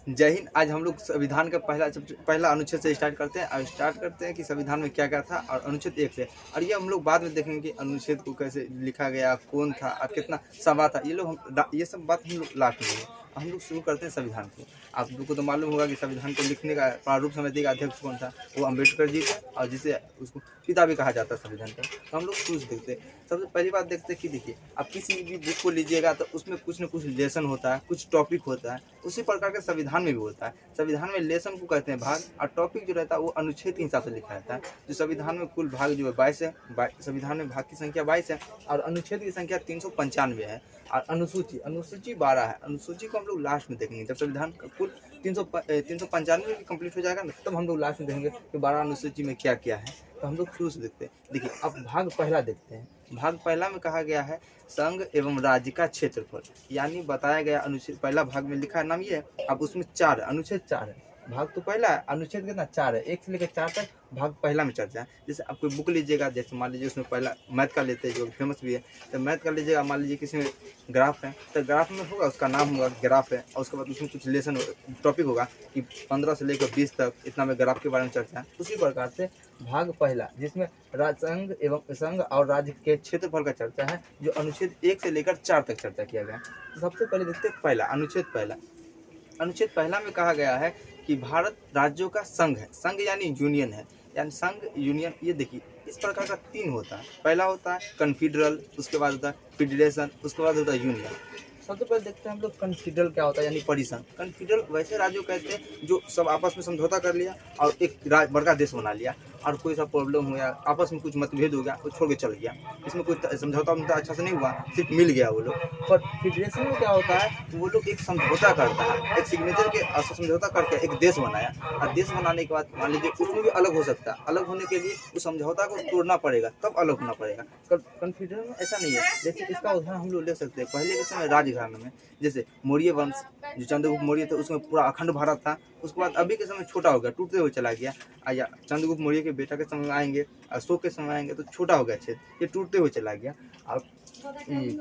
जय हिंद। आज हम लोग संविधान का पहला अनुच्छेद से स्टार्ट करते हैं और स्टार्ट करते हैं कि संविधान में क्या क्या था और अनुच्छेद 1 से। और ये हम लोग बाद में देखेंगे कि अनुच्छेद को कैसे लिखा गया, कौन था और कितना सभा था। ये सब बात हम लोग लास्ट में हम लोग शुरू करते हैं संविधान को। आप लोग को तो मालूम होगा कि संविधान को लिखने का प्रारूप समिति का अध्यक्ष कौन था, वो अम्बेडकर जी थे, और जिसे उसको पिता भी कहा जाता है संविधान का। तो हम लोग शुरू से देखते हैं। सबसे पहली बात देखते हैं कि देखिए, आप किसी भी बुक को लीजिएगा तो उसमें कुछ न कुछ लेसन होता है, कुछ टॉपिक होता है। उसी प्रकार के संविधान में भी होता है। संविधान में लेसन को कहते हैं भाग, और टॉपिक जो रहता है वो अनुच्छेद के हिसाब से लिखा रहता है। जो संविधान में कुल भाग जो है 22 है, संविधान में भाग की संख्या 22 है और अनुच्छेद की संख्या 395 है। और अनुसूची 12 है। अनुसूची को हम लोग लास्ट में देखेंगे, जब संविधान का कुल 395 कंप्लीट हो जाएगा ना, तब हम लोग लास्ट में देखेंगे कि 12 अनुसूची में क्या क्या है। तो हम लोग शुरू से देखते हैं। देखिए, अब भाग पहला देखते हैं। भाग पहला में कहा गया है संघ एवं राज्य का क्षेत्रफल, यानी बताया गया अनुच्छेद पहला भाग में लिखा है नाम ये है। अब उसमें 4 अनुच्छेद 4 है। भाग तो पहला है, अनुच्छेद कितना 4 है, 1 से लेकर 4 तक भाग पहला में चर्चा है। जैसे आप कोई बुक लीजिएगा, जैसे मान लीजिए उसमें पहला मैथ का लेते हैं जो फेमस भी है, तो मैथ का लीजिएगा। मान लीजिए किसी में ग्राफ है, तो ग्राफ में होगा उसका नाम होगा ग्राफ है, और उसके बाद उसमें कुछ लेसन टॉपिक होगा कि 15 से लेकर 20 तक इतना में ग्राफ के बारे में चर्चा है। उसी प्रकार से भाग पहला, जिसमें संघ और राज्य के क्षेत्रफल का चर्चा है, जो अनुच्छेद 1 से लेकर 4 तक चर्चा किया गया है। तो सबसे पहले देखते हैं पहला अनुच्छेद पहला। अनुच्छेद पहला में कहा गया है कि भारत राज्यों का संघ है। संघ यानी यूनियन है, यानी संघ यूनियन। ये देखिए, इस प्रकार का 3 होता है। पहला होता है कन्फेडरल, उसके बाद होता है फेडरेशन, उसके बाद होता है यूनियन। सबसे पहले देखते हैं हम लोग कन्फेडरल क्या होता है, यानी परिसंघ। कन्फेडरल वैसे राज्यों कहते हैं जो सब आपस में समझौता कर लिया और एक बड़का देश बना लिया, और कोई सा प्रॉब्लम हो गया, आपस में कुछ मतभेद हो गया, वो छोड़ के चल गया। इसमें कोई समझौता अच्छा से नहीं हुआ, सिर्फ मिल गया वो लोग। पर फेडरेशन में क्या होता है, वो लोग एक समझौता करता है, एक सिग्नेचर के समझौता करके एक देश बनाया, और देश बनाने के बाद मान लीजिए उसमें भी अलग हो सकता है। अलग होने के लिए उस समझौता को तोड़ना पड़ेगा, तब अलग होना पड़ेगा। कन्फेडरेशन में ऐसा नहीं है। जैसे इसका उदाहरण हम लोग ले सकते हैं पहले के समय राजघराने में। जैसे मौर्य वंश, जो चंद्रगुप्त मौर्य थे, उसमें पूरा अखंड भारत था। उसके बाद अभी के समय छोटा हो गया, टूटते हुए चला गया। या चंद्रगुप्त मौर्य के बेटा के समय आएंगे, अशोक के समय आएंगे, तो छोटा हो गया क्षेत्र, ये टूटते हुए चला गया। अब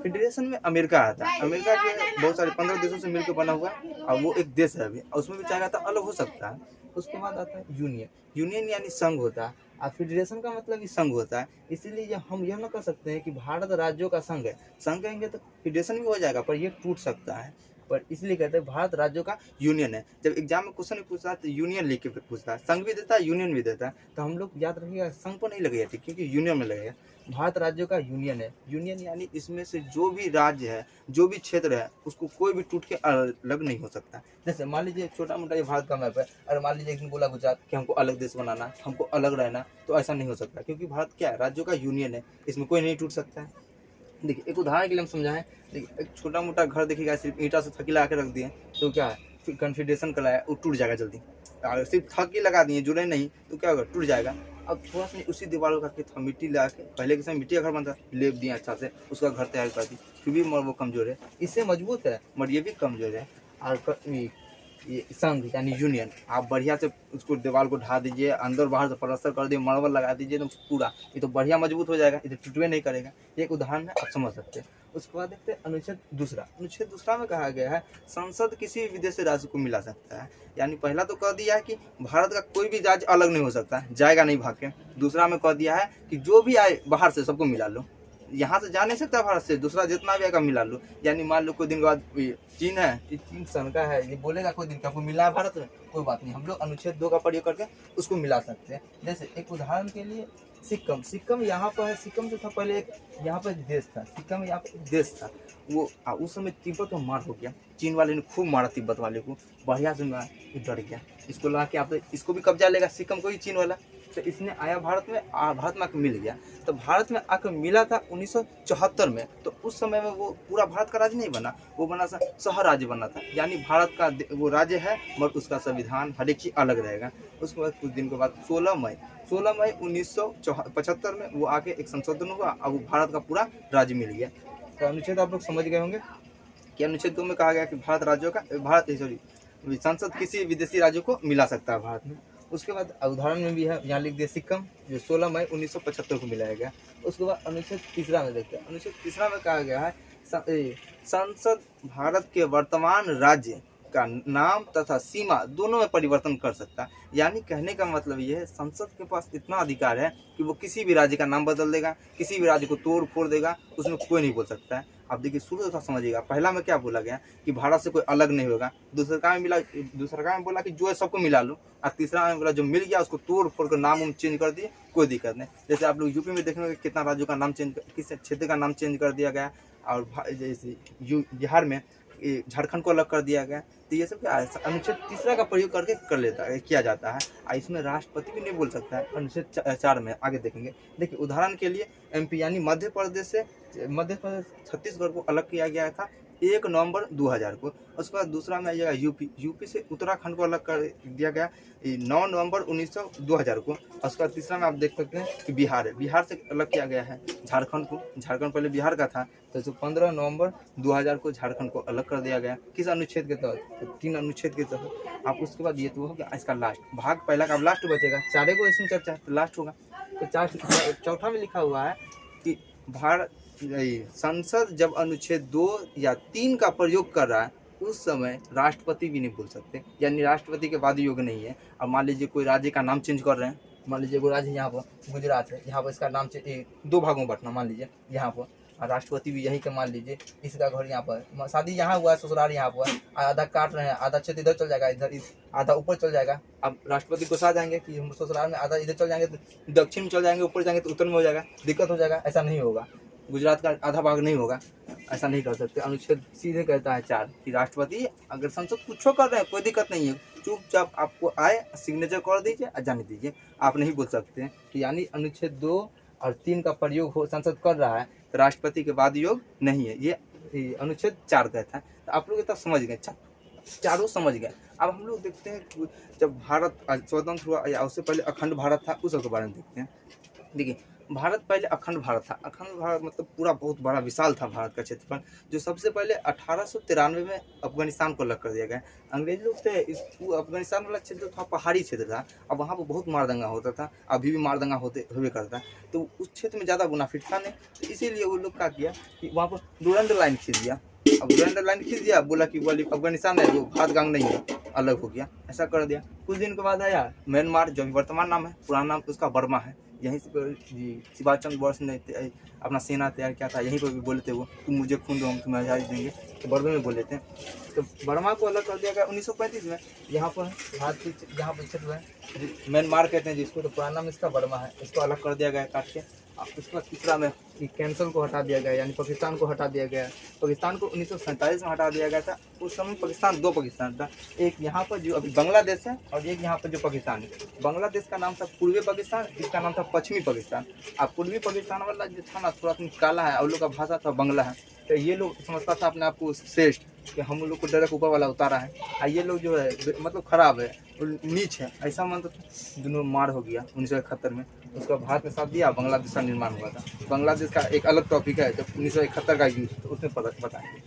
फेडरेशन में अमेरिका आता है। अमेरिका के बहुत सारे 15 देशों से मिलकर बना हुआ है, और वो एक देश है अभी, और उसमें भी चाहेगा तो अलग हो सकता है। उसके बाद आता है यूनियन। यूनियन यानी संघ होता है, और फेडरेशन का मतलब ही संघ होता है। इसीलिए हम यह ना कर सकते हैं कि भारत राज्यों का संघ है। संघ कहेंगे तो फेडरेशन भी हो जाएगा, पर ये टूट सकता है। पर इसलिए कहते हैं भारत राज्यों का यूनियन है। जब एग्जाम में क्वेश्चन पूछता है तो यूनियन लिख के पूछता है, संघ भी देता है, यूनियन भी देता है। तो हम लोग याद रखिएगा, संघ पर नहीं लगेगा ठीक, क्योंकि यूनियन में लगेगा। भारत राज्यों का यूनियन है। यूनियन यानी इसमें से जो भी राज्य है, जो भी क्षेत्र है, उसको कोई भी टूट के अलग नहीं हो सकता। जैसे मान लीजिए छोटा मोटा ये भारत का मैप है, और मान लीजिए एक दिन बोला गुजरात कि हमको अलग देश बनाना, हमको अलग रहना, तो ऐसा नहीं हो सकता, क्योंकि भारत क्या है, राज्यों का यूनियन है, इसमें कोई नहीं टूट सकता है। देखिए, एक उदाहरण के लिए हम समझाएं। देखिए, एक छोटा मोटा घर देखिएगा, सिर्फ ईंटा से थकीला आके रख दिए, तो क्या है, फिर कन्फेडरेशन कराया, वो टूट जाएगा जल्दी। और सिर्फ थकी लगा दिए, जुड़े नहीं, तो क्या होगा, टूट जाएगा। अब थोड़ा सा उसी दीवार को करके मिट्टी ला के, पहले के समय मिट्टी का घर बनता, लेप दिए अच्छा से, उसका घर तैयार कर दी, फिर भी वो कमजोर है। इससे मजबूत है, मगर ये भी कमजोर है। और ये संघ यानी यूनियन, आप बढ़िया से उसको दीवार को ढा दीजिए, अंदर बाहर से प्लास्टर कर दिए, मार्बल लगा दीजिए, तो पूरा ये तो बढ़िया मजबूत हो जाएगा, ये तो टूटवे नहीं करेगा। एक उदाहरण है, आप समझ सकते हैं। उसके बाद देखते हैं अनुच्छेद दूसरा। अनुच्छेद दूसरा में कहा गया है संसद किसी भी विदेशी राज्य को मिला सकता है। यानी पहला तो कह दिया है कि भारत का कोई भी राज्य अलग नहीं हो सकता, जाएगा नहीं भाग के। दूसरा में कह दिया है कि जो भी आए बाहर से सबको मिला लो, यहाँ से जा नहीं सकता भारत से, दूसरा जितना भी आएगा मिला लो। यानी मान लो कोई दिन के बाद चीन है, चीन सन का है, ये बोलेगा कोई दिन का आपको मिला है भारत में, कोई बात नहीं, हम लोग अनुच्छेद 2 का प्रयोग करके उसको मिला सकते हैं। जैसे एक उदाहरण के लिए सिक्किम यहाँ पर है। सिक्किम जो था पहले एक यहाँ पर एक देश था, सिक्किम यहाँ पर एक देश था। वो उस समय तिब्बत को मार हो गया, चीन वाले ने खूब मारा तिब्बत वाले को, बढ़िया से डर गया। इसको लगा कि आप इसको भी कब्जा लेगा, सिक्किम को ही चीन वाला। तो इसने आया भारत में, भारत में आकर मिल गया। तो भारत में आकर मिला था 1974 में। तो उस समय में वो पूरा भारत का राज्य नहीं बना, वो बना सा सह राज्य बना था। यानी भारत का वो राज्य है, मगर उसका संविधान हर एक चीज अलग रहेगा। उसके बाद कुछ दिन के बाद 16 मई 1975 में वो आके एक संशोधन हुआ, अब वो भारत का पूरा राज्य मिल गया। तो अनुच्छेद आप लोग समझ गए होंगे कि अनुच्छेद 2 में कहा गया कि भारत राज्यों का संसद किसी विदेशी राज्यों को मिला सकता है भारत में। उसके बाद उदाहरण में भी है, यहाँ लिख दिया सिक्किम, जो 16 मई 1975 को मिलाया गया। उसके बाद अनुच्छेद तीसरा में देखते हैं। अनुच्छेद तीसरा में कहा गया है संसद भारत के वर्तमान राज्य का नाम तथा सीमा दोनों में परिवर्तन कर सकता है। यानी कहने का मतलब ये है, संसद के पास इतना अधिकार है कि वो किसी भी राज्य का नाम बदल देगा, किसी भी राज्य को तोड़ फोड़ देगा, उसमें कोई नहीं बोल सकता है। अब देखिए शुरू से समझिएगा, पहला में क्या बोला गया कि भारत से कोई अलग नहीं होगा, दूसरा में बोला कि जो है सबको मिला लो, और तीसरा में बोला जो मिल गया उसको तोड़ फोड़ कर नाम चेंज कर दिए, कोई दिक्कत नहीं। जैसे आप लोग यूपी में देखेंगे कितना राज्यों का नाम चेंज, किस क्षेत्र का नाम चेंज कर दिया गया, और जैसे बिहार में झारखंड को अलग कर दिया गया। तो ये सब क्या है, अनुच्छेद तीसरा का प्रयोग करके किया जाता है, और इसमें राष्ट्रपति भी नहीं बोल सकता है। अनुच्छेद 4 में आगे देखेंगे। देखिए उदाहरण के लिए एमपी यानी मध्य प्रदेश छत्तीसगढ़ को अलग किया गया था 1 नवंबर 2000 को। उसके बाद दूसरा में आ जाएगा यूपी से उत्तराखंड को अलग कर दिया गया 9 नवंबर 2000 को। उसके बाद तीसरा में आप देख सकते हैं कि बिहार से अलग किया गया है झारखंड को। झारखंड पहले बिहार का था, तो 15 नवंबर 2000 को झारखंड को अलग कर दिया गया। किस अनुच्छेद के तहत? तो 3 अनुच्छेद के तहत। आप उसके बाद ये तो हो गया इसका लास्ट भाग, पहला का लास्ट बचेगा, चारे को इसमें चर्चा तो लास्ट होगा। तो चौथा में लिखा हुआ है कि भारत संसद जब अनुच्छेद 2 या 3 का प्रयोग कर रहा है उस समय राष्ट्रपति भी नहीं बोल सकते, यानी राष्ट्रपति के वाद योग्य नहीं है। अब मान लीजिए कोई राज्य का नाम चेंज कर रहे हैं, मान लीजिए कोई राज्य यहाँ पर गुजरात है, यहाँ पर इसका नाम 2 भागों में बांटना, मान लीजिए यहाँ पर, और राष्ट्रपति भी यही के मान लीजिए इसका घर यहाँ पर, शादी यहाँ हुआ है, ससुराल यहाँ हुआ है, आधा काट रहे हैं, आधा क्षेत्र इधर चल जाएगा, इधर आधा ऊपर चल जाएगा। अब राष्ट्रपति गुस्सा जाएंगे कि हम ससुराल में आधा इधर चल जाएंगे तो दक्षिण में चल जाएंगे, ऊपर जाएंगे तो उत्तर में हो जाएगा, दिक्कत हो जाएगा। ऐसा नहीं होगा, गुजरात का आधा भाग नहीं होगा, ऐसा नहीं कर सकते। अनुच्छेद सीधे कहता है 4 कि राष्ट्रपति अगर संसद कुछ कर रहे हैं कोई दिक्कत नहीं है, चुपचाप आपको आए सिग्नेचर कर दीजिए और जाने दीजिए, आप नहीं बोल सकते हैं। तो यानी अनुच्छेद 2 और 3 का प्रयोग हो संसद कर रहा है तो राष्ट्रपति के वाद योग नहीं है, ये अनुच्छेद 4 कहता है। तो आप लोग इतना समझ गए, चारों समझ गए। अब हम लोग देखते हैं जब भारत स्वतंत्र हुआ या उससे पहले अखंड भारत था, उस सबके बारे में देखते हैं। देखिए भारत पहले अखंड भारत था। अखंड भारत मतलब पूरा बहुत बड़ा विशाल था भारत का क्षेत्रफल, जो सबसे पहले 1893 में अफगानिस्तान को अलग कर दिया गया। अंग्रेज लोग थे, इस अफगानिस्तान वाला क्षेत्र था पहाड़ी क्षेत्र था, अब वहाँ पर बहुत मारदंगा होता था, अभी भी मारदंगा होवे करता है। तो उस क्षेत्र में ज़्यादा मुनाफिक था नहीं, तो इसीलिए वो लोग क्या किया कि वहाँ पर डोरंड लाइन खींच दिया। अब डोरंड लाइन खींच दिया, बोला कि वो अफगानिस्तान है वो भातगांग नहीं है, अलग हो गया, ऐसा कर दिया। कुछ दिन के बाद आया म्यांमार, जो वर्तमान नाम है, पुराना नाम उसका बर्मा है। यहीं से सुभाष चंद्र बोस ने अपना सेना तैयार किया था, यहीं पर भी बोले थे वो, तुम मुझे खून दो हम तुम्हें आज़ादी देंगे, तो बर्मा में बोले थे। तो बर्मा को अलग कर दिया गया 1935 में। यहाँ पर भारत यहाँ पर क्षेत्र है म्यांमार कहते हैं जिसको, तो पुराना नाम इसका बर्मा है, इसको अलग कर दिया गया काट के। उसके बाद तीसरा में कैंसल को हटा दिया गया, यानी पाकिस्तान को हटा दिया गया। पाकिस्तान को 1947 में हटा दिया गया था। उस समय पाकिस्तान 2 पाकिस्तान था, एक यहाँ पर जो अभी बांग्लादेश है और एक यहाँ पर जो पाकिस्तान है। बांग्लादेश का नाम था पूर्वी पाकिस्तान, इसका नाम था पश्चिमी पाकिस्तान। अब पूर्वी पाकिस्तान वाला जो था ना थोड़ा काला है और लोग का भाषा था बंगला है, तो ये लोग समझता था अपने आप को श्रेष्ठ कि हम लोग को डायरेक्ट ऊपर वाला उतारा है, और ये लोग जो है मतलब खराब है, नीच है, ऐसा मतलब दोनों मार हो गया 1971 में। उसका भारत में साथ दिया, बांग्लादेश का निर्माण हुआ था। बांग्लादेश का एक अलग टॉपिक है, जब 1971 का युद्ध, तो उसमें बताएंगे।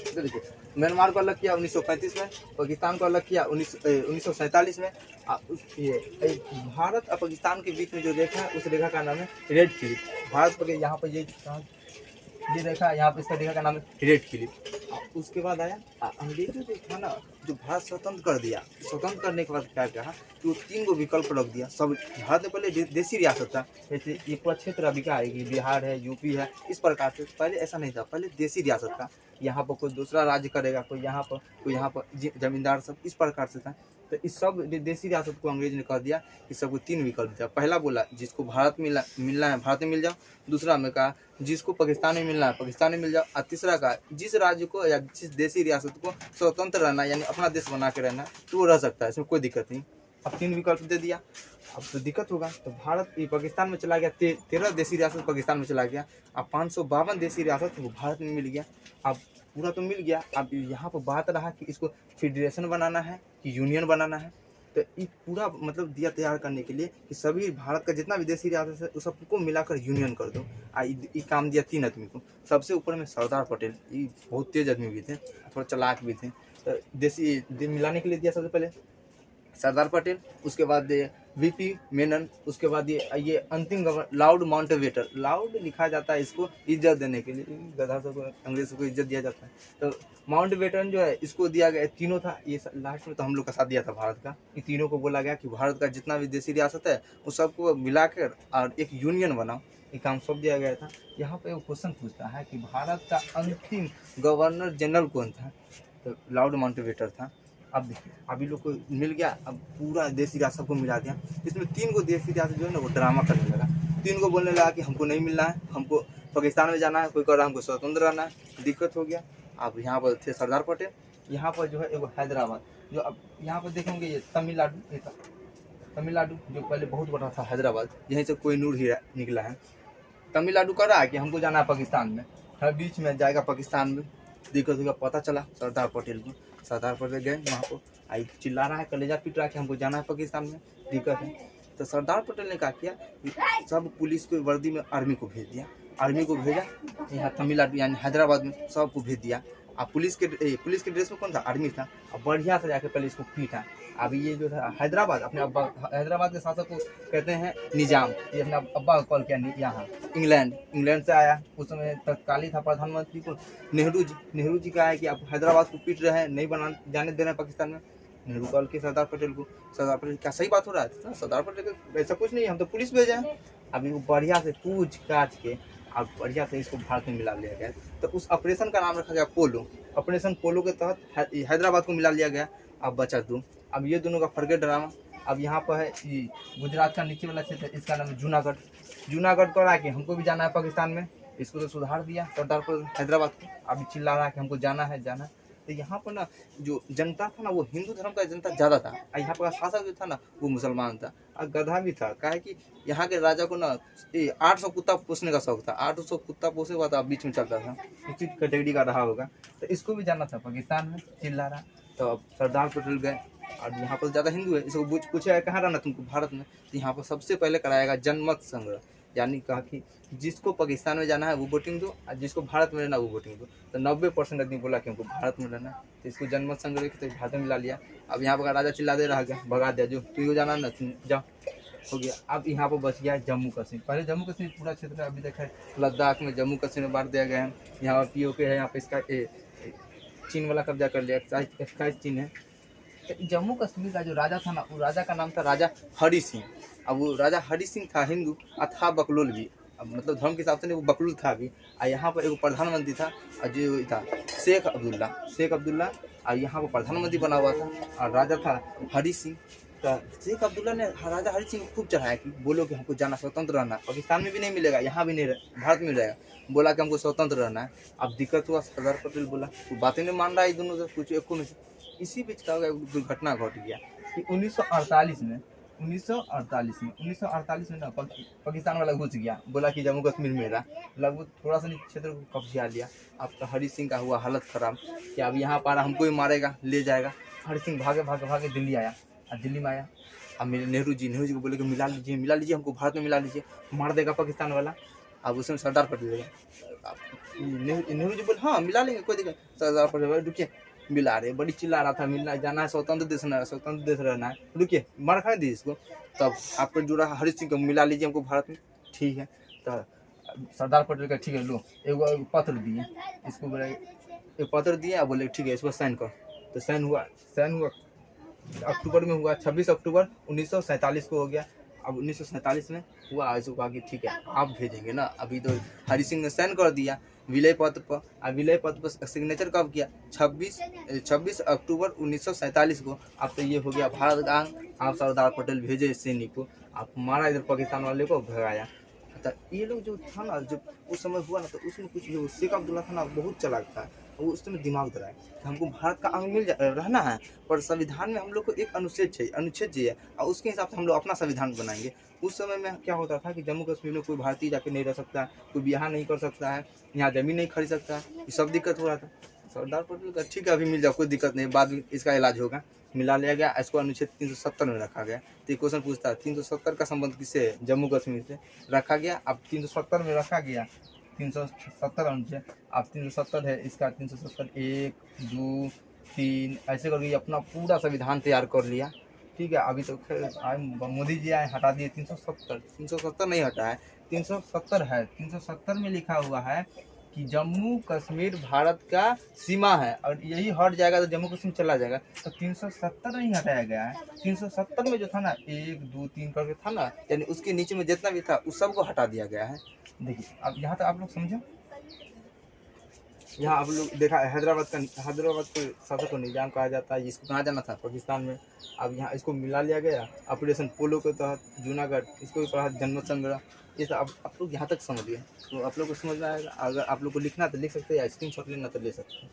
तो देखिए म्यांमार को अलग किया 1935 में, पाकिस्तान को अलग किया 1947 में। ये भारत और पाकिस्तान के बीच में जो रेखा है उस रेखा का नाम है रेड क्लिफ। भारत पर यहाँ पर ये रेखा, यहाँ पर इसका रेखा का नाम है रेड क्लिफ। उसके बाद आया अंग्रेजों ने था ना जो भारत स्वतंत्र कर दिया, स्वतंत्र करने के बाद क्या कहा कि वो 3 गो विकल्प रख दिया। सब भारत में पहले देसी रियासत था, जैसे ये पूरा क्षेत्र अभी क्या है, बिहार है, यूपी है, इस प्रकार से। पहले ऐसा नहीं था, पहले देसी रियासत था, यहाँ पर कोई दूसरा राज्य करेगा, कोई यहाँ पर जमींदार, सब इस प्रकार से था। तो इस सब देसी रियासत को अंग्रेज ने कह दिया कि सबको 3 विकल्प दिया। पहला बोला जिसको भारत मिलना है भारत में मिल जाओ, दूसरा में कहा जिसको पाकिस्तान में मिलना है पाकिस्तान में मिल जाओ, और तीसरा का जिस राज्य को या जिस देसी रियासत को स्वतंत्र रहना यानी अपना देश बना के रहना तो वो रह सकता है, इसमें कोई दिक्कत नहीं। अब 3 विकल्प दे दिया, अब तो दिक्कत होगा। तो भारत पाकिस्तान में चला गया, 13 देसी रियासत पाकिस्तान में चला गया, अब 552 देसी रियासत वो भारत में मिल गया। अब पूरा तो मिल गया, अब यहाँ पर बात रहा कि इसको फेडरेशन बनाना है कि यूनियन बनाना है। तो ये पूरा मतलब दिया तैयार करने के लिए कि सभी भारत का जितना भी देसी रियासत है उस सबको मिलाकर यूनियन कर दो। ये काम दिया 3 आदमी को। सबसे ऊपर में सरदार पटेल, ये बहुत तेज आदमी भी थे, थोड़ा चालाक भी थे। तो देसी मिलाने के लिए दिया सबसे पहले सरदार पटेल, उसके बाद वीपी मेनन, उसके बाद ये अंतिम गवर्नर लॉर्ड माउंटबेटन। लॉर्ड लिखा जाता है इसको इज्जत देने के लिए, गधा सबको अंग्रेजों को इज्जत दिया जाता है। तो माउंटबेटन जो है इसको दिया गया, तीनों था ये लास्ट में तो हम लोग का साथ दिया था भारत का। इन तीनों को बोला गया कि भारत का जितना भी देशी रियासत है उस सबको मिलाकर और एक यूनियन बनाओ, ये काम सब दिया गया था। यहाँ पे वो क्वेश्चन पूछता है कि भारत का अंतिम गवर्नर जनरल कौन था, तो लॉर्ड माउंटबेटन था। अब देखिए अभी लोग को मिल गया, अब पूरा देशी रियासत सबको मिला दिया। इसमें 3 को देशी रियासत जो है ना वो ड्रामा करने लगा, 3 को बोलने लगा कि हमको नहीं मिलना है, हमको पाकिस्तान में जाना है, कोई कह रहा हमको स्वतंत्र रहना है, दिक्कत हो गया। अब यहाँ पर थे सरदार पटेल, यहाँ पर जो है एक हैदराबाद, जो अब यहाँ पर देखेंगे ये तमिलनाडु, तमिलनाडु जो पहले बहुत बड़ा था हैदराबाद, यहीं से कोहिनूर ही निकला है। तमिलनाडु कर रहा है कि हमको जाना है पाकिस्तान में, हर बीच में जाएगा पाकिस्तान में, दिक्कत होगा। पता चला सरदार पटेल को, सरदार पटेल गए वहाँ को, आई चिल्ला रहा है, कलेजा पीट रहा है कि हमको जाना है पाकिस्तान में, दिक्कत है। तो सरदार पटेल ने क्या किया, सब पुलिस को वर्दी में आर्मी को भेज दिया, आर्मी को भेजा यहाँ तमिलनाडु यानी हैदराबाद में सबको भेज दिया। अब पुलिस के ड्रेस में कौन था, आर्मी था। अब बढ़िया से जाके पहले इसको पीटा। अब ये जो था हैदराबाद, अपने अब्बा, हैदराबाद के शासक को कहते हैं निजाम, ये अपने अब्बा को कॉल किया यहाँ इंग्लैंड से आया। उस समय तत्कालीन था प्रधानमंत्री को नेहरू जी का है कि आप हैदराबाद को पीट रहे हैं, नहीं जाने दे रहे हैं पाकिस्तान में। नेहरू कॉल के सरदार पटेल को, सरदार पटेल क्या सही बात हो रहा है, सरदार पटेल को ऐसा कुछ नहीं, हम तो पुलिस भेजे हैं। अभी वो बढ़िया से पूछ काछ के अब बढ़िया से इसको भारत में मिला लिया गया। तो उस ऑपरेशन का नाम रखा गया पोलो, ऑपरेशन पोलो के तहत हैदराबाद को मिला लिया गया। अब बचा 2, अब ये दोनों का फर्क ड्रामा। अब यहाँ पर है गुजरात का नीचे वाला क्षेत्र, इसका नाम है जूनागढ़। जूनागढ़ को रहा कि हमको भी जाना है पाकिस्तान में, इसको तो सुधार दिया सरदार पटेल हैदराबाद को। अभी चिल्ला रहा है कि हमको जाना है जाना है। तो यहाँ पर ना जो जनता था ना वो हिंदू धर्म का जनता ज़्यादा था, और यहाँ पर शासक जो था ना वो मुसलमान था, और गधा भी था। क्या है कि यहाँ के राजा को ना 800 कुत्ता पोसने का शौक था, 800 कुत्ता पोसे हुआ था, बीच में चलता था, उसी कैटेगरी का रहा होगा। तो इसको भी जाना था पाकिस्तान में, चिल्ला रहा। तो अब सरदार पटेल गए, और यहाँ पर ज़्यादा हिंदू है, इसको पूछे कहाँ रहना तुमको, भारत में। तो यहाँ पर सबसे पहले कराएगा जनमत संग्रह, यानी कहा कि जिसको पाकिस्तान में जाना है वो वोटिंग दो, और जिसको भारत में रहना वो वोटिंग दो। तो 90% आदमी बोला कि हमको भारत में रहना है, तो इसको जनमत संग्रह तो भारत में मिला लिया। अब यहाँ पर राजा चिल्ला दे रहा है, भगा दिया, जो तू जाना ना जाओ, हो गया। अब यहाँ पर बच गया जम्मू कश्मीर। पहले जम्मू कश्मीर पूरा क्षेत्र, अभी तक है लद्दाख में जम्मू कश्मीर में बांट दिया गया है। यहाँ पर POK है, यहाँ पे इसका चीन वाला कब्जा कर लिया, 21 चीन है। जम्मू कश्मीर का जो राजा था ना, वो राजा का नाम था राजा हरि सिंह। अब वो राजा हरि सिंह था हिंदू, था बकलोल भी, अब मतलब धर्म के हिसाब से नहीं, वो बकलूल था भी। और यहाँ पर एक प्रधानमंत्री था, जो था शेख अब्दुल्ला, और यहाँ पर प्रधानमंत्री बना हुआ था, और राजा था हरि सिंह। तो शेख अब्दुल्ला ने राजा हरि सिंह को खूब चढ़ाया कि बोलो कि हमको जाना, स्वतंत्र रहना, पाकिस्तान में भी नहीं मिलेगा, यहाँ भी नहीं, भारत में रहेगा, बोला कि हमको स्वतंत्र रहना है। अब दिक्कत हुआ, सरदार पटेल बोला तो बातें नहीं मान रहा है दोनों से, कुछ एक में। इसी बीच का दुर्घटना घट गया कि 1948 में ना पाकिस्तान वाला घुस गया, बोला कि जम्मू कश्मीर मेरा, लगभग थोड़ा सा क्षेत्र को कब्जा लिया। अब तो हरि सिंह का हुआ हालत खराब कि अब यहाँ पर हमको ही मारेगा, ले जाएगा। हरि सिंह भागे दिल्ली आया, और दिल्ली में आया। अब मेरे नेहरू जी को बोले कि मिला लीजिए हमको भारत में मिला लीजिए, मार देगा पाकिस्तान वाला। अब उसमें सरदार पटेल नेहरू जी बोले हाँ मिला लेंगे, कोई दिक्कत। सरदार पटेल बोले रुकिए, मिला रहे, बड़ी चिल्ला रहा था, मिलना जाना है, स्वतंत्र देश रहना है, रुकिए मार खा दी इसको। तब आपको जुड़ा हरि सिंह को मिला लीजिए हमको भारत में, ठीक है। तो सरदार पटेल का ठीक है, लो एक पत्र दिए इसको, बोले एक पत्र दिया, बोले ठीक है इसको साइन कर। तो साइन हुआ अक्टूबर में हुआ, 26 अक्टूबर 1947 को हो गया। अब 1947 में हुआ, इसको कहा कि ठीक है आप भेजेंगे ना। अभी तो हरि सिंह ने साइन कर दिया विलय पत्र पर, और विलय पत्र पर सिग्नेचर कब किया, 26 अक्टूबर 1947 को। अब तो ये हो गया भारत का अंग। आप सरदार पटेल भेजे सैनिक को, आप मारा इधर पाकिस्तान वाले को भगाया। तो ये लोग जो था ना, जब उस समय हुआ ना, तो उसमें कुछ जो शेख अब्दुल्ला था ना बहुत चालाक था, वो उस समय दिमाग धरा है कि हमको भारत का अंग रहना है, पर संविधान में हम लोग को एक अनुच्छेद चाहिए, और उसके हिसाब से हम लोग अपना संविधान बनाएंगे। उस समय में क्या होता था कि जम्मू कश्मीर में कोई भारतीय जाके नहीं रह सकता है, कोई ब्याह नहीं कर सकता है, यहाँ ज़मीन नहीं खरीद सकता है, ये सब दिक्कत हो रहा था। सरदार पटेल का ठीक है अभी मिल जाओ, कोई दिक्कत नहीं, बाद में इसका इलाज होगा, मिला लिया गया। इसको अनुच्छेद 370 में रखा गया। तो ये क्वेश्चन पूछता है 370 का संबंध किससे है, जम्मू कश्मीर से रखा गया। अब 370 में रखा गया, 370 अनुच्छेद, अब 370 है, इसका 370 1 2 3 ऐसे करके अपना पूरा संविधान तैयार कर लिया। ठीक है, अभी तो खैर मोदी जी आए हटा दिए 370, 370 नहीं हटा है, 370 है। 370 में लिखा हुआ है कि जम्मू कश्मीर भारत का सीमा है और यही हट जाएगा तो जम्मू कश्मीर चला जाएगा। तो 370 नहीं हटाया गया है। 370 में जो था ना 1 2 3 करके था ना, यानी उसके नीचे में जितना भी था उस सबको हटा दिया गया है। देखिए अब यहाँ तक आप लोग समझो। यहाँ आप लोग देखा हैदराबाद के शासक को निजाम कहा जाता है, जिसको कहाँ जाना था पाकिस्तान में। अब यहाँ इसको मिला लिया गया ऑपरेशन पोलो के तहत जूनागढ़, इसको भी पढ़ा जन्म संग्रह। ये सब आप लोग यहाँ तक समझिए, तो आप लोग को समझ में आएगा। अगर आप लोग को लिखना तो लिख सकते हैं या स्क्रीन शॉट लेना तो ले सकते हैं।